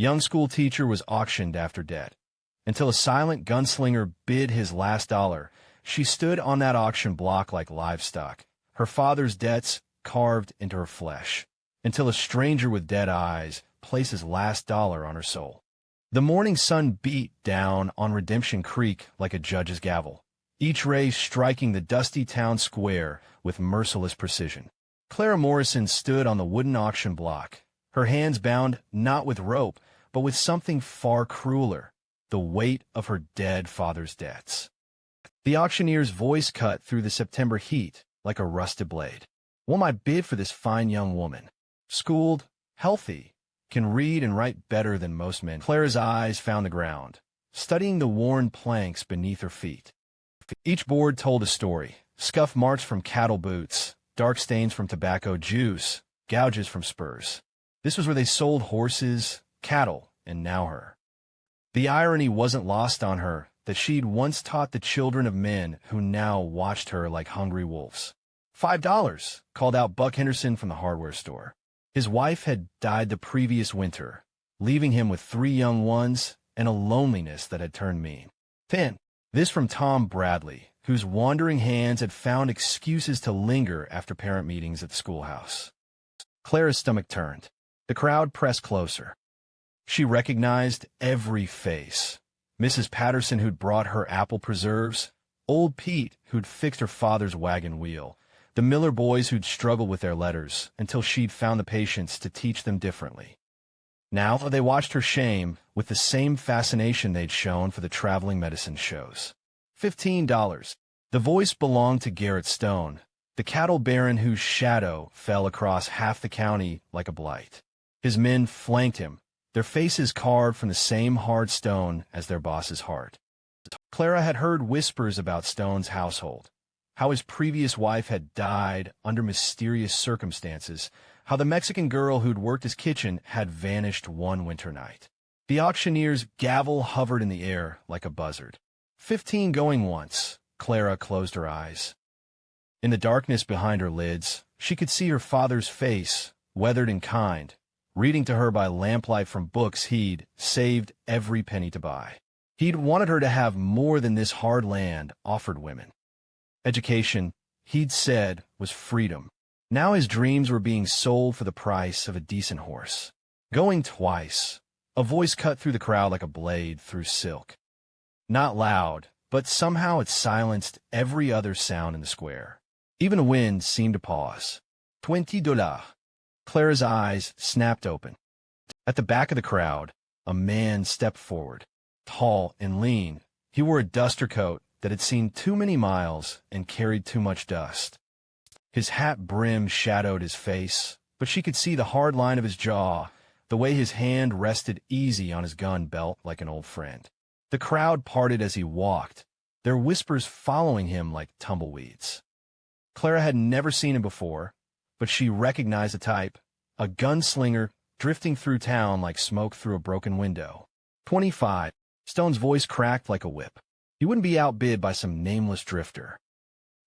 Young schoolteacher was auctioned after debt. Until a silent gunslinger bid his last dollar, she stood on that auction block like livestock, her father's debts carved into her flesh, until a stranger with dead eyes placed his last dollar on her soul. The morning sun beat down on Redemption Creek like a judge's gavel, each ray striking the dusty town square with merciless precision. Clara Morrison stood on the wooden auction block, her hands bound not with rope, but with something far crueler, the weight of her dead father's debts. The auctioneer's voice cut through the September heat like a rusted blade. "What am I bid for this fine young woman? Schooled, healthy, can read and write better than most men." Clara's eyes found the ground, studying the worn planks beneath her feet. Each board told a story: scuff marks from cattle boots, dark stains from tobacco juice, gouges from spurs. This was where they sold horses, cattle, and now her. The irony wasn't lost on her that she'd once taught the children of men who now watched her like hungry wolves. $5, called out Buck Henderson from the hardware store. His wife had died the previous winter, leaving him with 3 young ones and a loneliness that had turned mean. 10. This from Tom Bradley, whose wandering hands had found excuses to linger after parent meetings at the schoolhouse. Clara's stomach turned. The crowd pressed closer. She recognized every face. Mrs. Patterson, who'd brought her apple preserves, old Pete, who'd fixed her father's wagon wheel, the Miller boys who'd struggled with their letters until she'd found the patience to teach them differently. Now they watched her shame with the same fascination they'd shown for the traveling medicine shows. $15. The voice belonged to Garrett Stone, the cattle baron whose shadow fell across half the county like a blight. His men flanked him, their faces carved from the same hard stone as their boss's heart. Clara had heard whispers about Stone's household, how his previous wife had died under mysterious circumstances, how the Mexican girl who'd worked his kitchen had vanished one winter night. The auctioneer's gavel hovered in the air like a buzzard. 15 going once. Clara closed her eyes. In the darkness behind her lids, she could see her father's face, weathered and kind, reading to her by lamplight from books he'd saved every penny to buy. He'd wanted her to have more than this hard land offered women. Education, he'd said, was freedom. Now his dreams were being sold for the price of a decent horse. Going twice. A voice cut through the crowd like a blade through silk. Not loud, but somehow it silenced every other sound in the square. Even the wind seemed to pause. $20. Clara's eyes snapped open. At the back of the crowd, a man stepped forward. Tall and lean, he wore a duster coat that had seen too many miles and carried too much dust. His hat brim shadowed his face, but she could see the hard line of his jaw, the way his hand rested easy on his gun belt like an old friend. The crowd parted as he walked, their whispers following him like tumbleweeds. Clara had never seen him before, but she recognized the type, a gunslinger drifting through town like smoke through a broken window. 25. Stone's voice cracked like a whip. He wouldn't be outbid by some nameless drifter.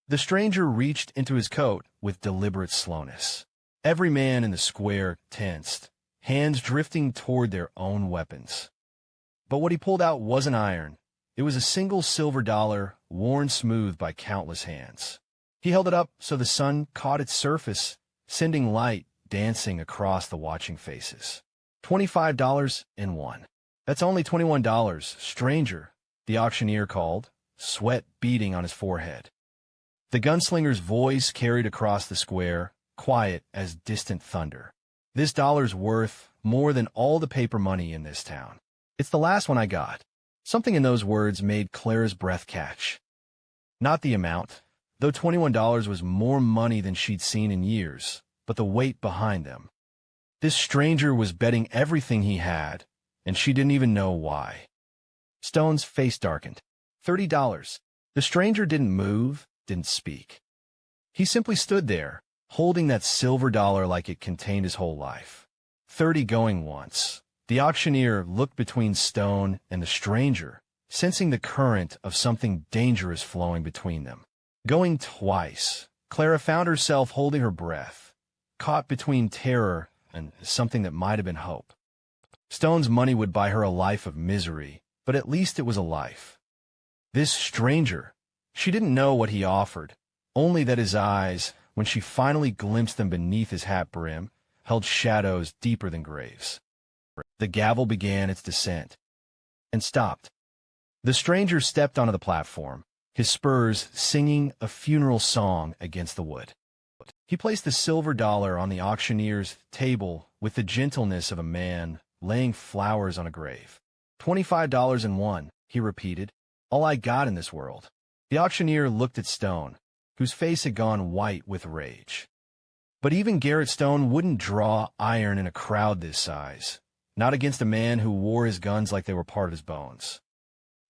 The stranger reached into his coat with deliberate slowness. Every man in the square tensed, hands drifting toward their own weapons. But what he pulled out wasn't iron. It was a single silver dollar worn smooth by countless hands. He held it up so the sun caught its surface, sending light dancing across the watching faces. $25 and 1. That's only $21, stranger, the auctioneer called, sweat beading on his forehead. The gunslinger's voice carried across the square, quiet as distant thunder. This dollar's worth more than all the paper money in this town. It's the last one I got. Something in those words made Clara's breath catch. Not the amount, though $21 was more money than she'd seen in years, but the weight behind them. This stranger was betting everything he had, and she didn't even know why. Stone's face darkened. $30. The stranger didn't move, didn't speak. He simply stood there, holding that silver dollar like it contained his whole life. 30 going once. The auctioneer looked between Stone and the stranger, sensing the current of something dangerous flowing between them. Going twice, Clara found herself holding her breath, caught between terror and something that might have been hope. Stone's money would buy her a life of misery, but at least it was a life. This stranger, she didn't know what he offered, only that his eyes, when she finally glimpsed them beneath his hat brim, held shadows deeper than graves. The gavel began its descent, and stopped. The stranger stepped onto the platform, his spurs singing a funeral song against the wood. He placed the silver dollar on the auctioneer's table with the gentleness of a man laying flowers on a grave. $25.01, he repeated, all I got in this world. The auctioneer looked at Stone, whose face had gone white with rage. But even Garrett Stone wouldn't draw iron in a crowd this size, not against a man who wore his guns like they were part of his bones.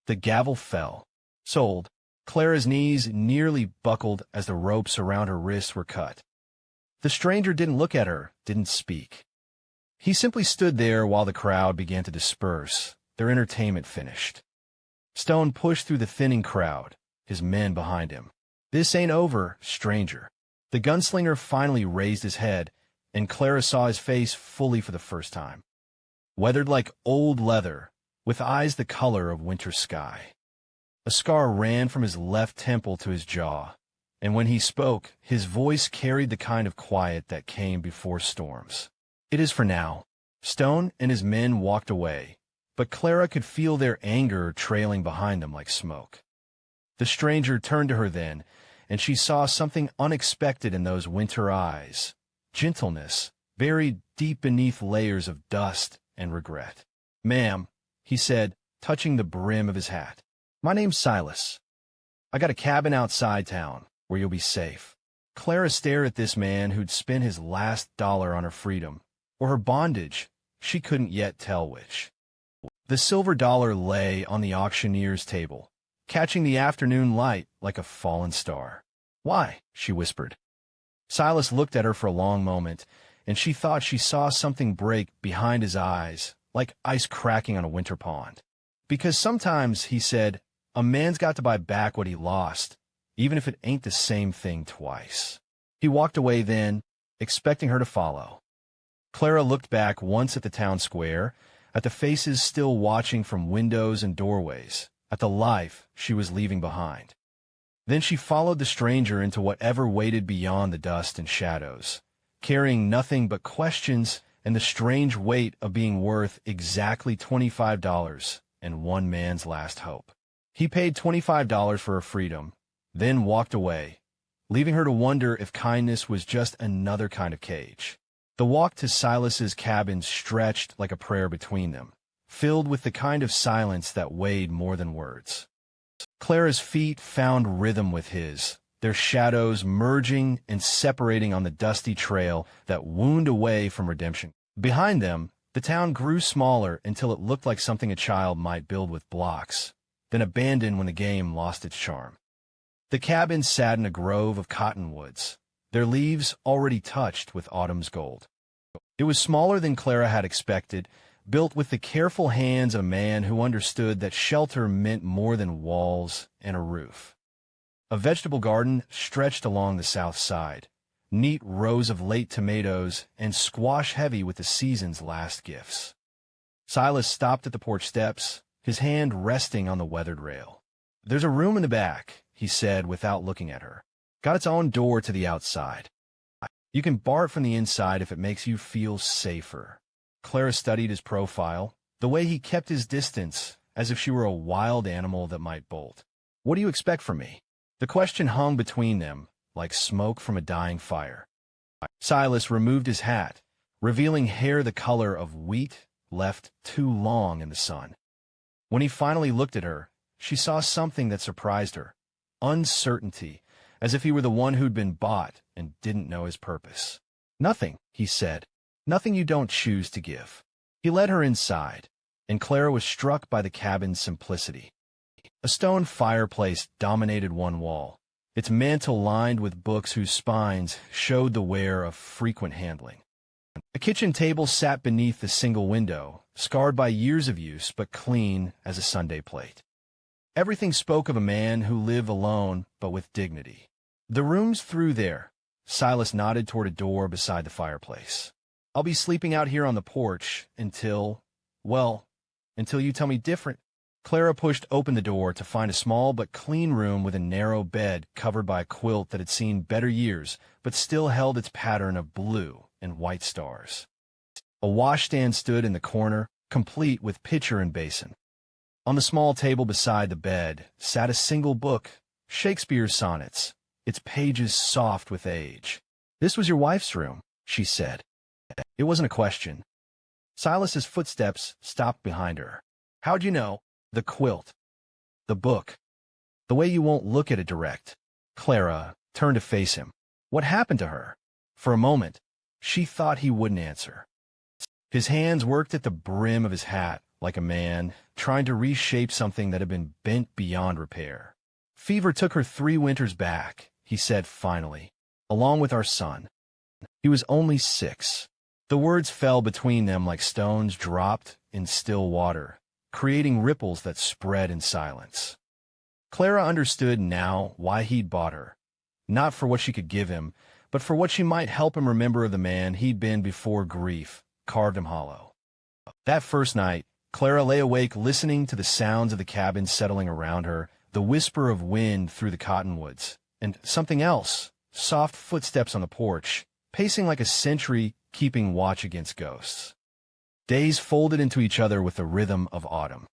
The gavel fell. Sold. Clara's knees nearly buckled as the ropes around her wrists were cut. The stranger didn't look at her, didn't speak. He simply stood there while the crowd began to disperse, their entertainment finished. Stone pushed through the thinning crowd, his men behind him. This ain't over, stranger. The gunslinger finally raised his head, and Clara saw his face fully for the first time. Weathered like old leather, with eyes the color of winter sky. A scar ran from his left temple to his jaw, and when he spoke, his voice carried the kind of quiet that came before storms. It is for now. Stone and his men walked away, but Clara could feel their anger trailing behind them like smoke. The stranger turned to her then, and she saw something unexpected in those winter eyes, gentleness, buried deep beneath layers of dust and regret. Ma'am, he said, touching the brim of his hat. My name's Silas. I got a cabin outside town, where you'll be safe. Clara stared at this man who'd spent his last dollar on her freedom, or her bondage, she couldn't yet tell which. The silver dollar lay on the auctioneer's table, catching the afternoon light like a fallen star. Why? She whispered. Silas looked at her for a long moment, and she thought she saw something break behind his eyes, like ice cracking on a winter pond. Because sometimes, he said, a man's got to buy back what he lost, even if it ain't the same thing twice. He walked away then, expecting her to follow. Clara looked back once at the town square, at the faces still watching from windows and doorways, at the life she was leaving behind. Then she followed the stranger into whatever waited beyond the dust and shadows, carrying nothing but questions and the strange weight of being worth exactly $25 and one man's last hope. He paid $25 for her freedom, then walked away, leaving her to wonder if kindness was just another kind of cage. The walk to Silas's cabin stretched like a prayer between them, filled with the kind of silence that weighed more than words. Clara's feet found rhythm with his, their shadows merging and separating on the dusty trail that wound away from redemption. Behind them, the town grew smaller until it looked like something a child might build with blocks, then abandon when the game lost its charm. The cabin sat in a grove of cottonwoods, their leaves already touched with autumn's gold. It was smaller than Clara had expected, built with the careful hands of a man who understood that shelter meant more than walls and a roof. A vegetable garden stretched along the south side, neat rows of late tomatoes and squash heavy with the season's last gifts. Silas stopped at the porch steps, his hand resting on the weathered rail. There's a room in the back, he said without looking at her. Got its own door to the outside. You can bar it from the inside if it makes you feel safer. Clara studied his profile, the way he kept his distance, as if she were a wild animal that might bolt. What do you expect from me? The question hung between them, like smoke from a dying fire. Silas removed his hat, revealing hair the color of wheat left too long in the sun. When he finally looked at her, she saw something that surprised her. Uncertainty, as if he were the one who'd been bought and didn't know his purpose. Nothing, he said. Nothing you don't choose to give. He led her inside, and Clara was struck by the cabin's simplicity. A stone fireplace dominated one wall, its mantel lined with books whose spines showed the wear of frequent handling. A kitchen table sat beneath the single window, scarred by years of use but clean as a Sunday plate. Everything spoke of a man who lived alone but with dignity. The room's through there. Silas nodded toward a door beside the fireplace. I'll be sleeping out here on the porch until, Well, until you tell me different. Clara pushed open the door to find a small but clean room with a narrow bed covered by a quilt that had seen better years, but still held its pattern of blue and white stars. A washstand stood in the corner, complete with pitcher and basin. On the small table beside the bed sat a single book, Shakespeare's sonnets, its pages soft with age. "This was your wife's room," she said. It wasn't a question. Silas's footsteps stopped behind her. "How'd you know?" "The quilt. The book. The way you won't look at it direct." Clara turned to face him. What happened to her? For a moment, she thought he wouldn't answer. His hands worked at the brim of his hat, like a man trying to reshape something that had been bent beyond repair. "Fever took her 3 winters back," he said finally, "along with our son. He was only 6. The words fell between them like stones dropped in still water, creating ripples that spread in silence. Clara understood now why he'd bought her, not for what she could give him, but for what she might help him remember of the man he'd been before grief carved him hollow. That first night, Clara lay awake listening to the sounds of the cabin settling around her, the whisper of wind through the cottonwoods, and something else, soft footsteps on the porch, pacing like a sentry keeping watch against ghosts. Days folded into each other with the rhythm of autumn.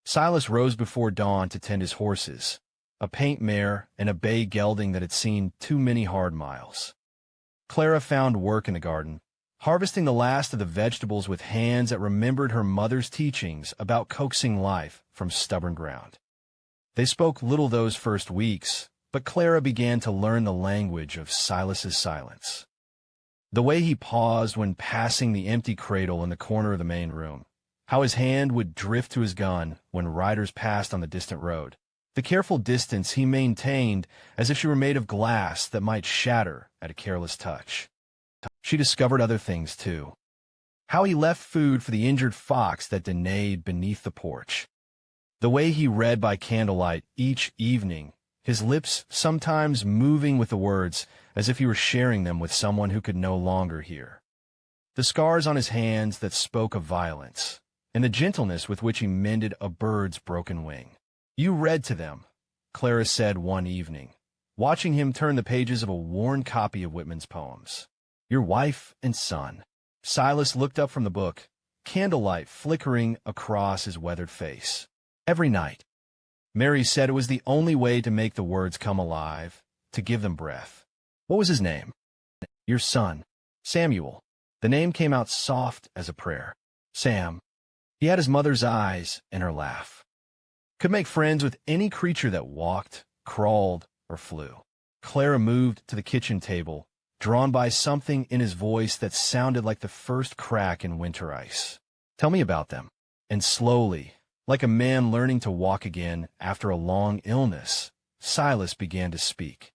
Silas rose before dawn to tend his horses, a paint mare and a bay gelding that had seen too many hard miles. Clara found work in the garden, harvesting the last of the vegetables with hands that remembered her mother's teachings about coaxing life from stubborn ground. They spoke little those first weeks, but Clara began to learn the language of Silas's silence. The way he paused when passing the empty cradle in the corner of the main room, how his hand would drift to his gun when riders passed on the distant road, the careful distance he maintained as if she were made of glass that might shatter at a careless touch. She discovered other things, too. How he left food for the injured fox that denayed beneath the porch. The way he read by candlelight each evening, his lips sometimes moving with the words as if he were sharing them with someone who could no longer hear. The scars on his hands that spoke of violence, and the gentleness with which he mended a bird's broken wing. "You read to them," Clara said one evening, watching him turn the pages of a worn copy of Whitman's poems. "Your wife and son." Silas looked up from the book, candlelight flickering across his weathered face. "Every night." Mary said it was the only way to make the words come alive, to give them breath. "What was his name?" "Your son, Samuel." The name came out soft as a prayer. Sam. He had his mother's eyes and her laugh. Could make friends with any creature that walked, crawled, or flew. Clara moved to the kitchen table, drawn by something in his voice that sounded like the first crack in winter ice. "Tell me about them." And slowly, like a man learning to walk again after a long illness, Silas began to speak.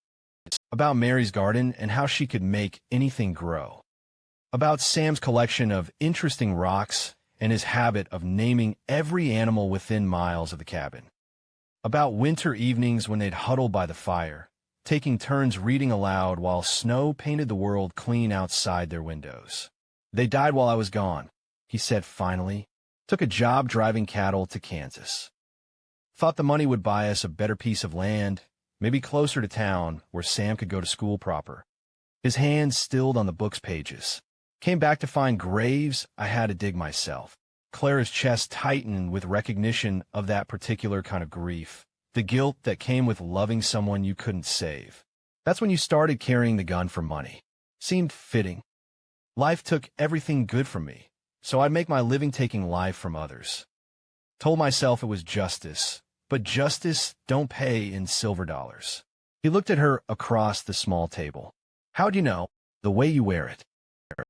About Mary's garden and how she could make anything grow. About Sam's collection of interesting rocks and his habit of naming every animal within miles of the cabin. About winter evenings when they'd huddle by the fire, taking turns reading aloud while snow painted the world clean outside their windows. "They died while I was gone," he said finally. "Took a job driving cattle to Kansas. Thought the money would buy us a better piece of land, maybe closer to town where Sam could go to school proper." His hands stilled on the book's pages. "Came back to find graves I had to dig myself." Clara's chest tightened with recognition of that particular kind of grief, the guilt that came with loving someone you couldn't save. "That's when you started carrying the gun for money. Seemed fitting. Life took everything good from me, so I'd make my living taking life from others. Told myself it was justice, but justice don't pay in silver dollars." He looked at her across the small table. "How'd you know?" "The way you wear it.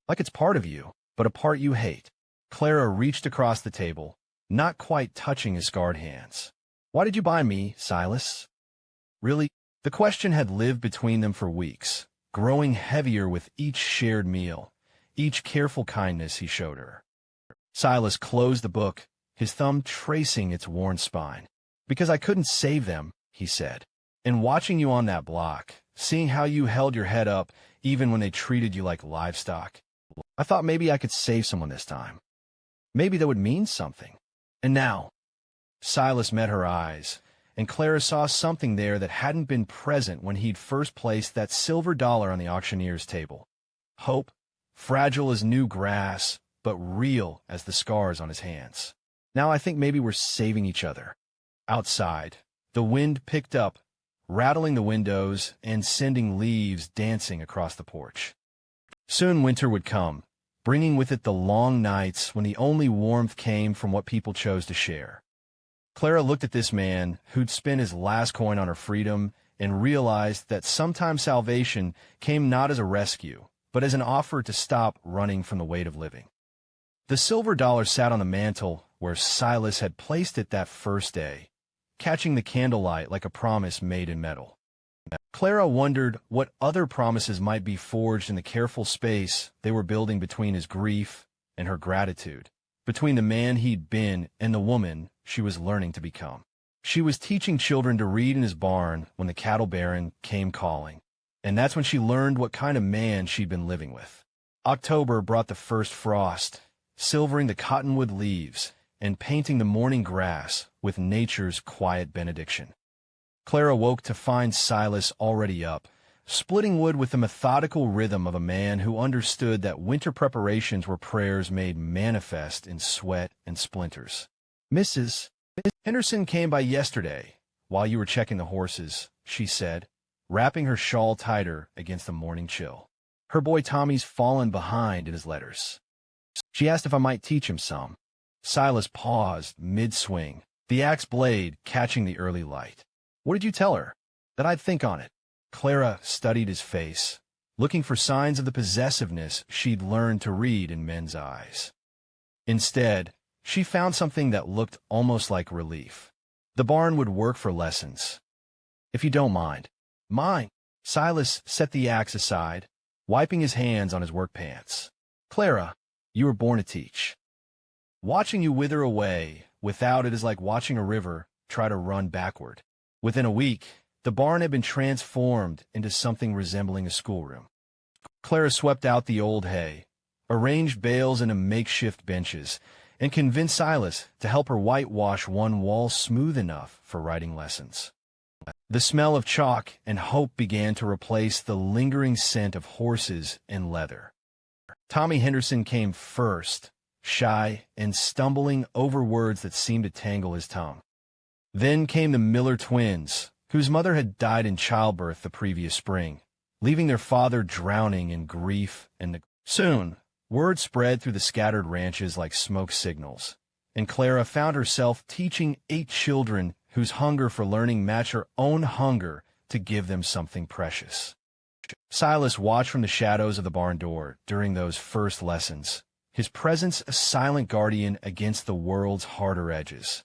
Like it's part of you, but a part you hate." Clara reached across the table, not quite touching his scarred hands. "Why did you buy me, Silas?" Really, the question had lived between them for weeks, growing heavier with each shared meal, each careful kindness he showed her. Silas closed the book, his thumb tracing its worn spine. "Because I couldn't save them," he said. "And watching you on that block, seeing how you held your head up even when they treated you like livestock, I thought maybe I could save someone this time." Maybe that would mean something. And now, Silas met her eyes, and Clara saw something there that hadn't been present when he'd first placed that silver dollar on the auctioneer's table. Hope, fragile as new grass, but real as the scars on his hands. Now I think maybe we're saving each other. Outside, the wind picked up, rattling the windows and sending leaves dancing across the porch. Soon winter would come, bringing with it the long nights when the only warmth came from what people chose to share. Clara looked at this man who'd spent his last coin on her freedom and realized that sometimes salvation came not as a rescue, but as an offer to stop running from the weight of living. The silver dollar sat on the mantel where Silas had placed it that first day, catching the candlelight like a promise made in metal. Clara wondered what other promises might be forged in the careful space they were building between his grief and her gratitude, between the man he'd been and the woman she was learning to become. She was teaching children to read in his barn when the cattle baron came calling, and that's when she learned what kind of man she'd been living with. October brought the first frost, silvering the cottonwood leaves and painting the morning grass with nature's quiet benediction. Clara woke to find Silas already up, splitting wood with the methodical rhythm of a man who understood that winter preparations were prayers made manifest in sweat and splinters. Mrs. Henderson came by yesterday, while you were checking the horses, she said, wrapping her shawl tighter against the morning chill. Her boy Tommy's fallen behind in his letters. She asked if I might teach him some. Silas paused mid-swing, the axe blade catching the early light. What did you tell her? That I'd think on it. Clara studied his face, looking for signs of the possessiveness she'd learned to read in men's eyes. Instead, she found something that looked almost like relief. The barn would work for lessons. If you don't mind. Mine. Silas set the axe aside, wiping his hands on his work pants. Clara, you were born to teach. Watching you wither away without it is like watching a river try to run backward. Within a week, the barn had been transformed into something resembling a schoolroom. Clara swept out the old hay, arranged bales into makeshift benches, and convinced Silas to help her whitewash one wall smooth enough for writing lessons. The smell of chalk and hope began to replace the lingering scent of horses and leather. Tommy Henderson came first, shy and stumbling over words that seemed to tangle his tongue. Then came the Miller twins, whose mother had died in childbirth the previous spring, leaving their father drowning in grief and neglect. Soon, word spread through the scattered ranches like smoke signals, and Clara found herself teaching 8 children whose hunger for learning matched her own hunger to give them something precious. Silas watched from the shadows of the barn door during those first lessons, his presence a silent guardian against the world's harder edges.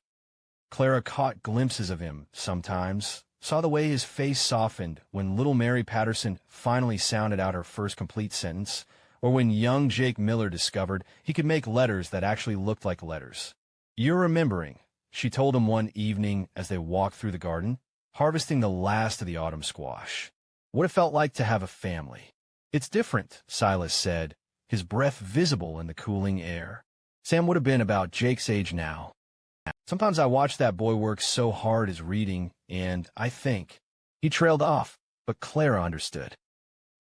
Clara caught glimpses of him sometimes, saw the way his face softened when little Mary Patterson finally sounded out her first complete sentence, or when young Jake Miller discovered he could make letters that actually looked like letters. You're remembering, she told him one evening as they walked through the garden, harvesting the last of the autumn squash. What it felt like to have a family. It's different, Silas said, his breath visible in the cooling air. Sam would have been about Jake's age now. Sometimes I watch that boy work so hard his reading, and I think. He trailed off, but Clara understood.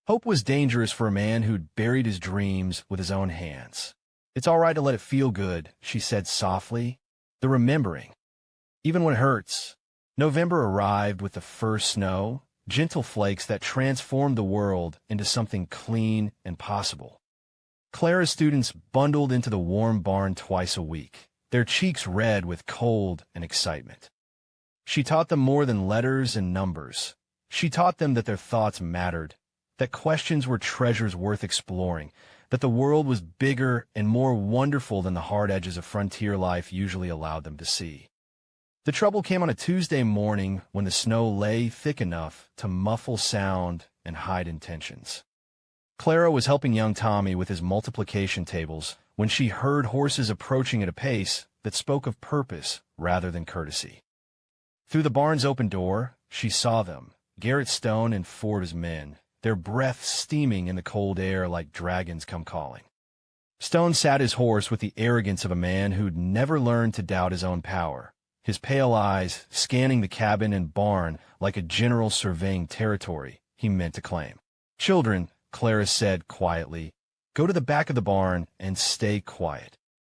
Hope was dangerous for a man who'd buried his dreams with his own hands. It's all right to let it feel good, she said softly. The remembering. Even when it hurts. November arrived with the first snow, gentle flakes that transformed the world into something clean and possible. Clara's students bundled into the warm barn twice a week, their cheeks red with cold and excitement. She taught them more than letters and numbers. She taught them that their thoughts mattered, that questions were treasures worth exploring, that the world was bigger and more wonderful than the hard edges of frontier life usually allowed them to see. The trouble came on a Tuesday morning when the snow lay thick enough to muffle sound and hide intentions. Clara was helping young Tommy with his multiplication tables when she heard horses approaching at a pace that spoke of purpose rather than courtesy. Through the barn's open door, she saw them, Garrett Stone and 4 of his men, their breath steaming in the cold air like dragons come calling. Stone sat his horse with the arrogance of a man who'd never learned to doubt his own power, his pale eyes scanning the cabin and barn like a general surveying territory he meant to claim. "Children," Clara said quietly, "go to the back of the barn and stay quiet."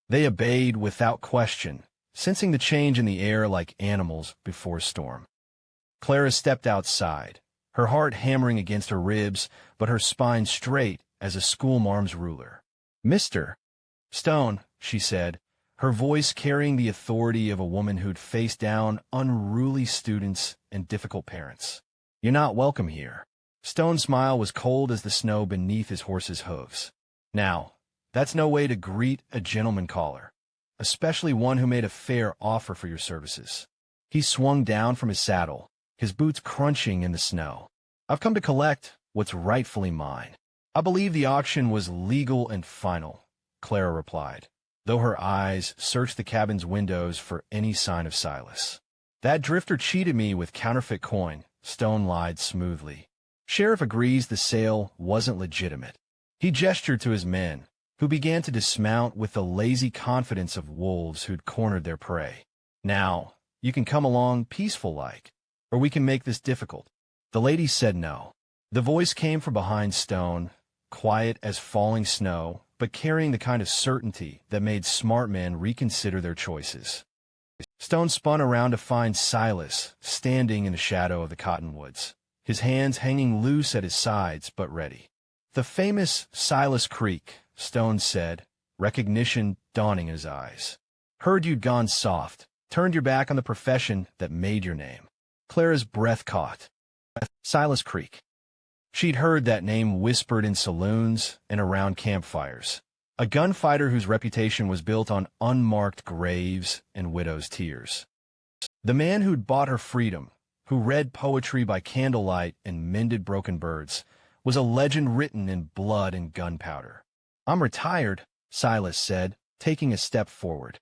They obeyed without question, sensing the change in the air like animals before a storm. Clara stepped outside, her heart hammering against her ribs, but her spine straight as a schoolmarm's ruler. "Mr. Stone," she said, her voice carrying the authority of a woman who'd faced down unruly students and difficult parents. "You're not welcome here." Stone's smile was cold as the snow beneath his horse's hooves. "Now, that's no way to greet a gentleman caller, especially one who made a fair offer for your services." He swung down from his saddle, his boots crunching in the snow. "I've come to collect what's rightfully mine." "I believe the auction was legal and final," Clara replied, though her eyes searched the cabin's windows for any sign of Silas. "That drifter cheated me with counterfeit coin," Stone lied smoothly. "Sheriff agrees the sale wasn't legitimate." He gestured to his men, who began to dismount with the lazy confidence of wolves who'd cornered their prey. "Now, you can come along peaceful-like, or we can make this difficult." The lady said no. The voice came from behind Stone, quiet as falling snow, but carrying the kind of certainty that made smart men reconsider their choices. Stone spun around to find Silas standing in the shadow of the cottonwoods, his hands hanging loose at his sides but ready. "The famous Silas Creek," Stone said, recognition dawning in his eyes. "Heard you'd gone soft, turned your back on the profession that made your name." Clara's breath caught. Silas Creek. She'd heard that name whispered in saloons and around campfires, a gunfighter whose reputation was built on unmarked graves and widows' tears. The man who'd bought her freedom, who read poetry by candlelight and mended broken birds, was a legend written in blood and gunpowder. "I'm retired," Silas said, taking a step forward.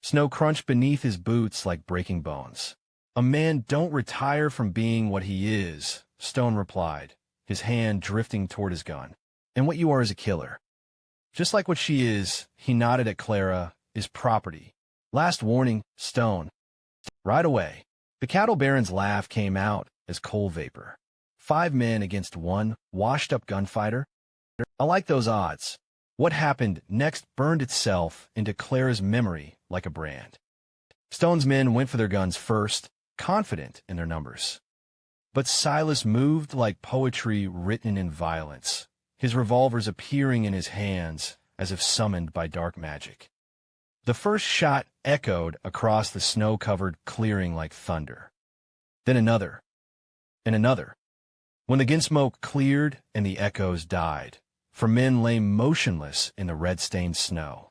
Snow crunched beneath his boots like breaking bones. "A man don't retire from being what he is," Stone replied, his hand drifting toward his gun. "And what you are is a killer. Just like what she is," he nodded at Clara, "is property. Last warning, Stone." Right away, the cattle baron's laugh came out as coal vapor. 5 men against one washed-up gunfighter? "I like those odds." What happened next burned itself into Clara's memory like a brand. Stone's men went for their guns first, confident in their numbers. But Silas moved like poetry written in violence, his revolvers appearing in his hands as if summoned by dark magic. The first shot echoed across the snow-covered clearing like thunder. Then another, and another. When the gun smoke cleared and the echoes died, for men lay motionless in the red-stained snow.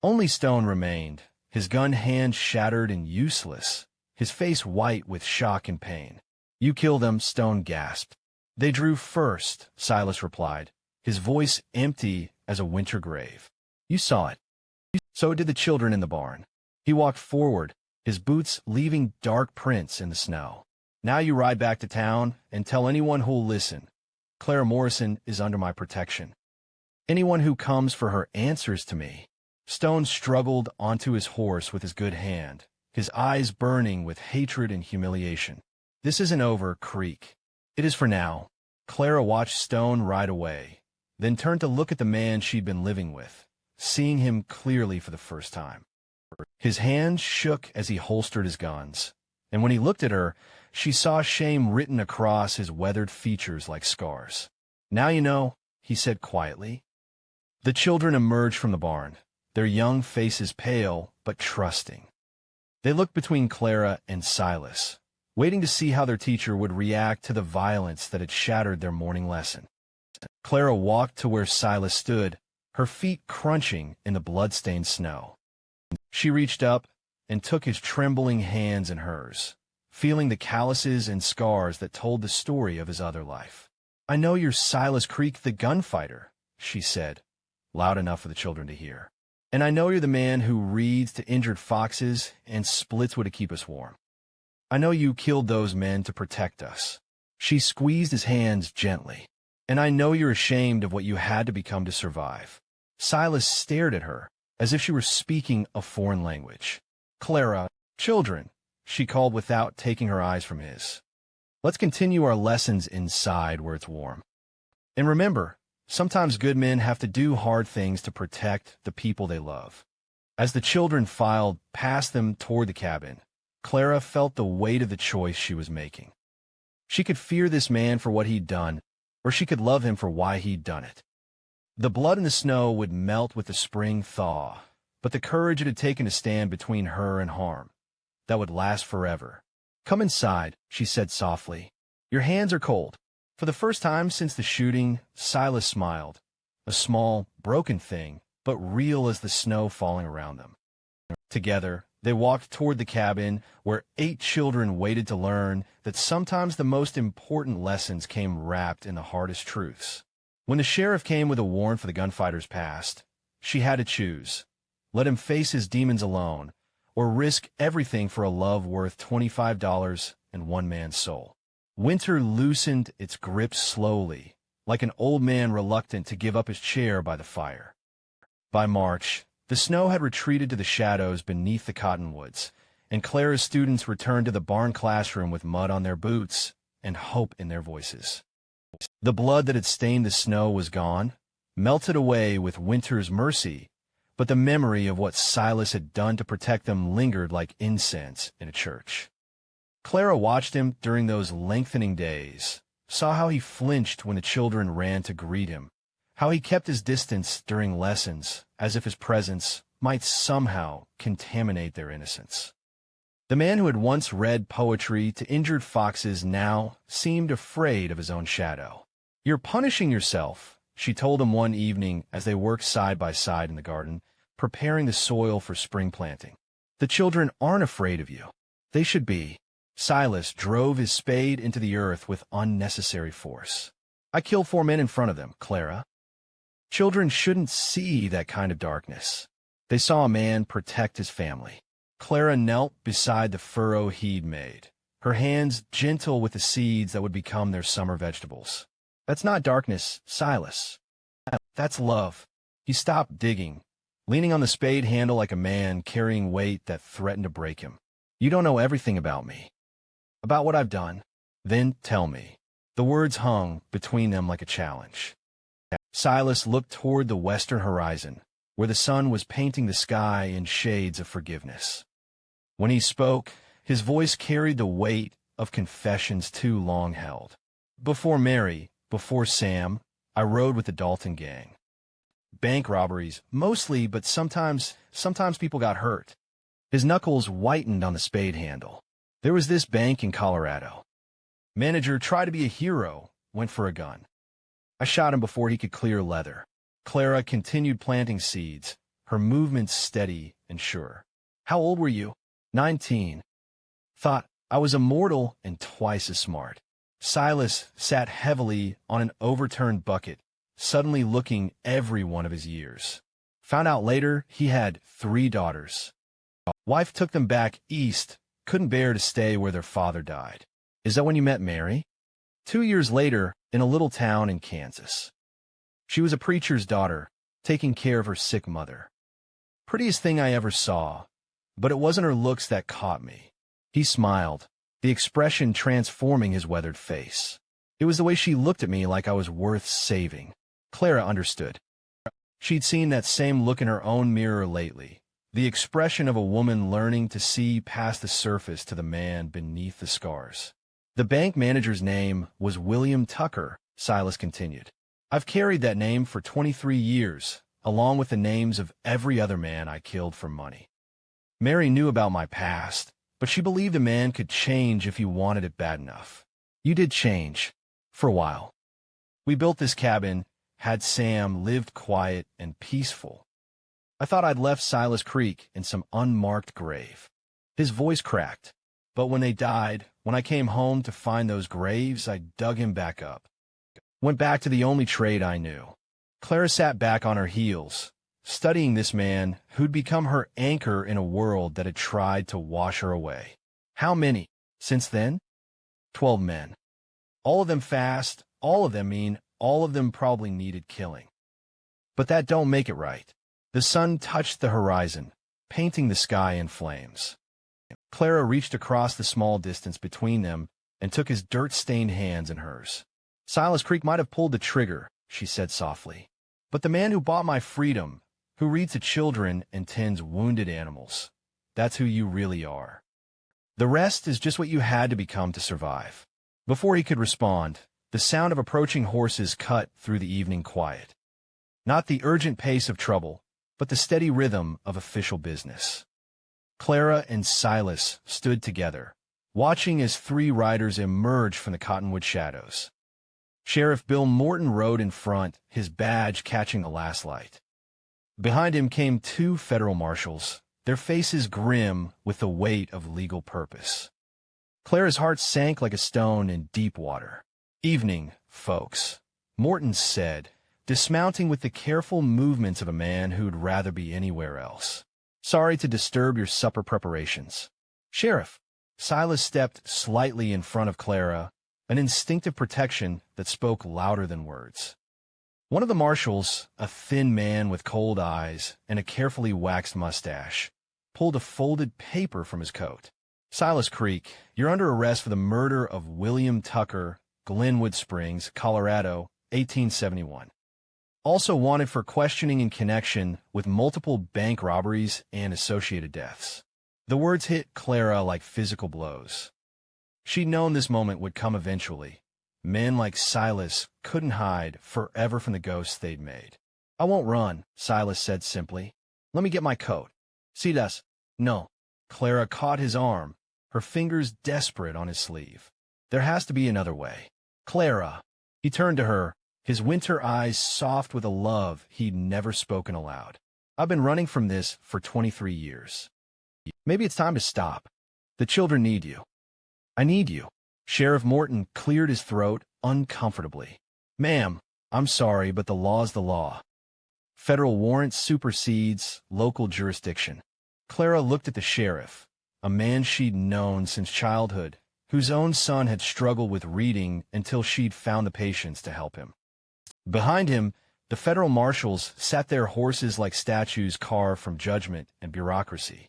Only Stone remained, his gun hand shattered and useless, his face white with shock and pain. "You kill them," Stone gasped. "They drew first," Silas replied, his voice empty as a winter grave. "You saw it. So did the children in the barn." He walked forward, his boots leaving dark prints in the snow. "Now you ride back to town and tell anyone who'll listen. Clara Morrison is under my protection. Anyone who comes for her answers to me." Stone struggled onto his horse with his good hand, his eyes burning with hatred and humiliation. "This isn't over, Creek. It is for now." Clara watched Stone ride away, then turned to look at the man she'd been living with, seeing him clearly for the first time. His hands shook as he holstered his guns, and when he looked at her, she saw shame written across his weathered features like scars. "Now you know," he said quietly. The children emerged from the barn, their young faces pale but trusting. They looked between Clara and Silas, waiting to see how their teacher would react to the violence that had shattered their morning lesson. Clara walked to where Silas stood, her feet crunching in the blood-stained snow. She reached up and took his trembling hands in hers, feeling the calluses and scars that told the story of his other life. "I know you're Silas Creek the gunfighter," she said, loud enough for the children to hear. "And I know you're the man who reads to injured foxes and splits wood to keep us warm. I know you killed those men to protect us." She squeezed his hands gently. "And I know you're ashamed of what you had to become to survive. Silas stared at her, as if she were speaking a foreign language. "Clara, children," she called without taking her eyes from his. "Let's continue our lessons inside where it's warm. And remember, sometimes good men have to do hard things to protect the people they love." As the children filed past them toward the cabin, Clara felt the weight of the choice she was making. She could fear this man for what he'd done, or she could love him for why he'd done it. The blood in the snow would melt with the spring thaw, but the courage it had taken to stand between her and harm, that would last forever. "Come inside," she said softly. "Your hands are cold." For the first time since the shooting, Silas smiled, a small, broken thing, but real as the snow falling around them. Together, they walked toward the cabin, where 8 children waited to learn that sometimes the most important lessons came wrapped in the hardest truths. When the sheriff came with a warrant for the gunfighter's past, she had to choose: let him face his demons alone, or risk everything for a love worth $25 and one man's soul. Winter loosened its grip slowly, like an old man reluctant to give up his chair by the fire. By March, the snow had retreated to the shadows beneath the cottonwoods, and Clara's students returned to the barn classroom with mud on their boots and hope in their voices. The blood that had stained the snow was gone, melted away with winter's mercy, but the memory of what Silas had done to protect them lingered like incense in a church. Clara watched him during those lengthening days, saw how he flinched when the children ran to greet him, how he kept his distance during lessons, as if his presence might somehow contaminate their innocence. The man who had once read poetry to injured foxes now seemed afraid of his own shadow. "You're punishing yourself," she told him one evening as they worked side by side in the garden, preparing the soil for spring planting. "The children aren't afraid of you. They should be." Silas drove his spade into the earth with unnecessary force. "I killed 4 men in front of them, Clara. Children shouldn't see that kind of darkness." They saw a man protect his family. Clara knelt beside the furrow he'd made, her hands gentle with the seeds that would become their summer vegetables. "That's not darkness, Silas. That's love." He stopped digging, leaning on the spade handle like a man carrying weight that threatened to break him. "You don't know everything about me, about what I've done. Then tell me." The words hung between them like a challenge. Silas looked toward the western horizon, where the sun was painting the sky in shades of forgiveness. When he spoke, his voice carried the weight of confessions too long held. "Before Mary, before Sam, I rode with the Dalton gang. Bank robberies, mostly, but sometimes people got hurt." His knuckles whitened on the spade handle. "There was this bank in Colorado. Manager tried to be a hero, went for a gun. I shot him before he could clear leather." Clara continued planting seeds, her movements steady and sure. "How old were you?" 19. "Thought I was immortal and twice as smart." Silas sat heavily on an overturned bucket, suddenly looking every one of his years. Found out later he had 3 daughters. Wife took them back east, couldn't bear to stay where their father died. "Is that when you met Mary?" 2 years later, in a little town in Kansas. She was a preacher's daughter, taking care of her sick mother. Prettiest thing I ever saw, but it wasn't her looks that caught me." He smiled, the expression transforming his weathered face. "It was the way she looked at me like I was worth saving." Clara understood. She'd seen that same look in her own mirror lately, the expression of a woman learning to see past the surface to the man beneath the scars. "The bank manager's name was William Tucker," Silas continued. "I've carried that name for 23 years, along with the names of every other man I killed for money. Mary knew about my past, but she believed a man could change if he wanted it bad enough. You did change, for a while. We built this cabin, had Sam, lived quiet and peaceful. I thought I'd left Silas Creek in some unmarked grave." His voice cracked. "But when they died, when I came home to find those graves, I dug him back up. Went back to the only trade I knew." Clara sat back on her heels, studying this man who'd become her anchor in a world that had tried to wash her away. "How many, since then?" 12 men. All of them fast, all of them mean, all of them probably needed killing. But that don't make it right. The sun touched the horizon, painting the sky in flames. Clara reached across the small distance between them and took his dirt-stained hands in hers. Silas Creek might have pulled the trigger, she said softly. But the man who bought my freedom, who reads to children and tends wounded animals, that's who you really are. The rest is just what you had to become to survive. Before he could respond, the sound of approaching horses cut through the evening quiet. Not the urgent pace of trouble, but the steady rhythm of official business. Clara and Silas stood together, watching as three riders emerged from the cottonwood shadows. Sheriff Bill Morton rode in front, his badge catching the last light. Behind him came two federal marshals, their faces grim with the weight of legal purpose. Clara's heart sank like a stone in deep water. "Evening, folks," Morton said, dismounting with the careful movements of a man who'd rather be anywhere else. "Sorry to disturb your supper preparations." "Sheriff." Silas stepped slightly in front of Clara, an instinctive protection that spoke louder than words. One of the marshals, a thin man with cold eyes and a carefully waxed mustache, pulled a folded paper from his coat. "Silas Creek, you're under arrest for the murder of William Tucker, Glenwood Springs, Colorado, 1871. Also wanted for questioning in connection with multiple bank robberies and associated deaths." The words hit Clara like physical blows. She'd known this moment would come eventually. Men like Silas couldn't hide forever from the ghosts they'd made. "I won't run," Silas said simply. "Let me get my coat." "See us." "No." Clara caught his arm, her fingers desperate on his sleeve. "There has to be another way." "Clara." He turned to her, his winter eyes soft with a love he'd never spoken aloud. "I've been running from this for 23 years. Maybe it's time to stop. The children need you." "I need you." Sheriff Morton cleared his throat uncomfortably. "Ma'am, I'm sorry, but the law's the law. Federal warrant supersedes local jurisdiction." Clara looked at the sheriff, a man she'd known since childhood, whose own son had struggled with reading until she'd found the patience to help him. Behind him, the federal marshals sat their horses like statues carved from judgment and bureaucracy.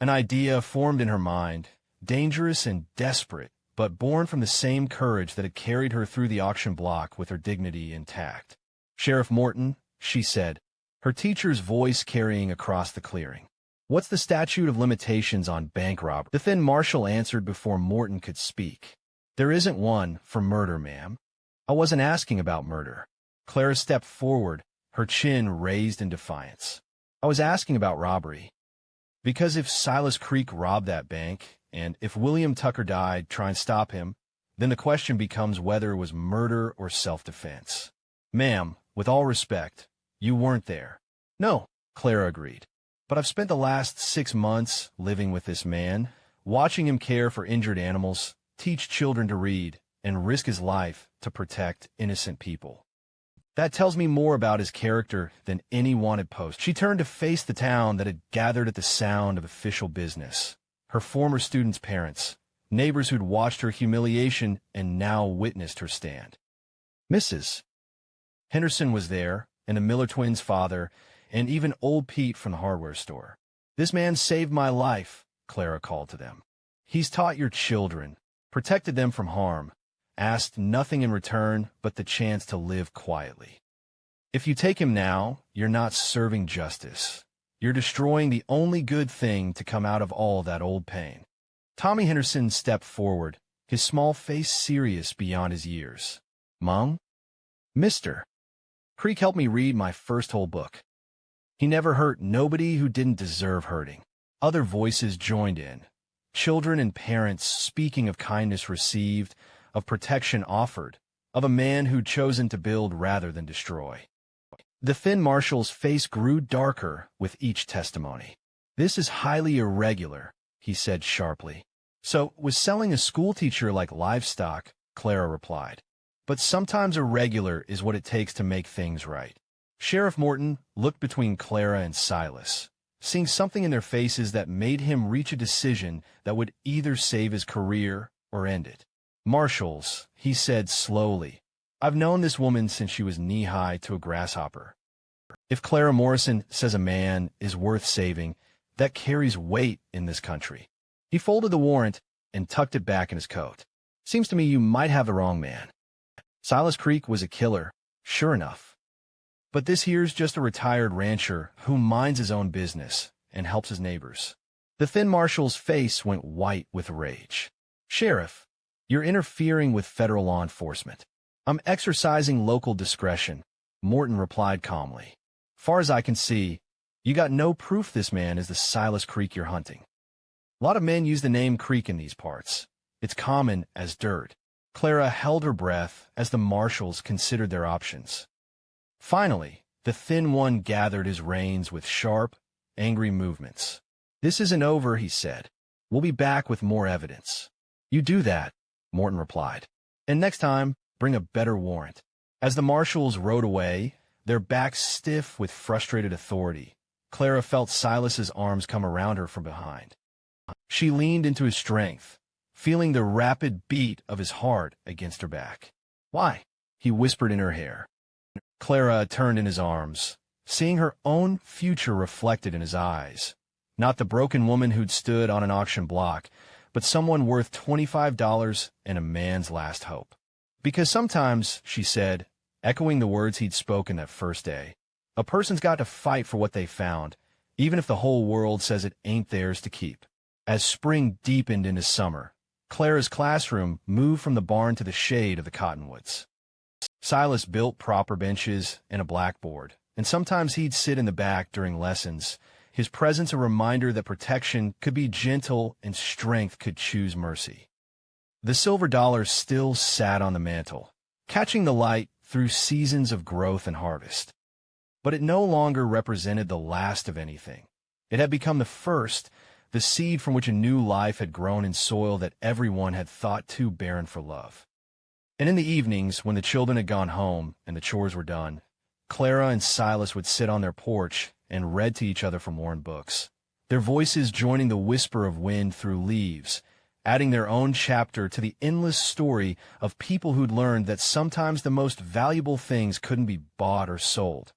An idea formed in her mind, dangerous and desperate, but born from the same courage that had carried her through the auction block with her dignity intact. "Sheriff Morton," she said, her teacher's voice carrying across the clearing. "What's the statute of limitations on bank robbery?" The thin marshal answered before Morton could speak. "There isn't one for murder, ma'am." "I wasn't asking about murder." Clara stepped forward, her chin raised in defiance. "I was asking about robbery. Because if Silas Creek robbed that bank, and if William Tucker died trying to stop him, then the question becomes whether it was murder or self-defense. Ma'am, with all respect, you weren't there." "No," Clara agreed. "But I've spent the last 6 months living with this man, watching him care for injured animals, teach children to read, and risk his life to protect innocent people. That tells me more about his character than any wanted post." She turned to face the town that had gathered at the sound of official business. Her former students' parents, neighbors who'd watched her humiliation and now witnessed her stand. Mrs. Henderson was there, and the Miller twins' father, and even old Pete from the hardware store. "This man saved my life," Clara called to them. "He's taught your children, protected them from harm, asked nothing in return but the chance to live quietly. If you take him now, you're not serving justice. You're destroying the only good thing to come out of all that old pain." Tommy Henderson stepped forward, his small face serious beyond his years. "Mom? Mr. Creek helped me read my first whole book. He never hurt nobody who didn't deserve hurting." Other voices joined in, children and parents speaking of kindness received, of protection offered, of a man who'd chosen to build rather than destroy. The thin marshal's face grew darker with each testimony. "This is highly irregular," he said sharply. "So, was selling a schoolteacher like livestock," Clara replied. "But sometimes irregular is what it takes to make things right." Sheriff Morton looked between Clara and Silas, seeing something in their faces that made him reach a decision that would either save his career or end it. "Marshals," he said slowly, "I've known this woman since she was knee-high to a grasshopper. If Clara Morrison says a man is worth saving, that carries weight in this country. He folded the warrant and tucked it back in his coat. Seems to me you might have the wrong man. Silas Creek was a killer, sure enough. But this here's just a retired rancher who minds his own business and helps his neighbors. The thin marshal's face went white with rage. Sheriff, you're interfering with federal law enforcement. I'm exercising local discretion, Morton replied calmly. Far as I can see, you got no proof this man is the Silas Creek you're hunting. A lot of men use the name Creek in these parts. It's common as dirt. Clara held her breath as the marshals considered their options. Finally, the thin one gathered his reins with sharp, angry movements. This isn't over, he said. We'll be back with more evidence. You do that, Morton replied. And next time, bring a better warrant. As the marshals rode away, their backs stiff with frustrated authority, Clara felt Silas's arms come around her from behind. She leaned into his strength, feeling the rapid beat of his heart against her back. Why? He whispered in her hair. Clara turned in his arms, seeing her own future reflected in his eyes. Not the broken woman who'd stood on an auction block, but someone worth $25 and a man's last hope. Because sometimes, she said, echoing the words he'd spoken that first day, a person's got to fight for what they found, even if the whole world says it ain't theirs to keep. As spring deepened into summer, Clara's classroom moved from the barn to the shade of the cottonwoods. Silas built proper benches and a blackboard, and sometimes he'd sit in the back during lessons, his presence a reminder that protection could be gentle and strength could choose mercy. The silver dollar still sat on the mantel, catching the light through seasons of growth and harvest. But it no longer represented the last of anything. It had become the first, the seed from which a new life had grown in soil that everyone had thought too barren for love. And in the evenings, when the children had gone home and the chores were done, Clara and Silas would sit on their porch and read to each other from worn books, their voices joining the whisper of wind through leaves, adding their own chapter to the endless story of people who'd learned that sometimes the most valuable things couldn't be bought or sold.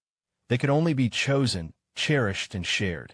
They could only be chosen, cherished, and shared.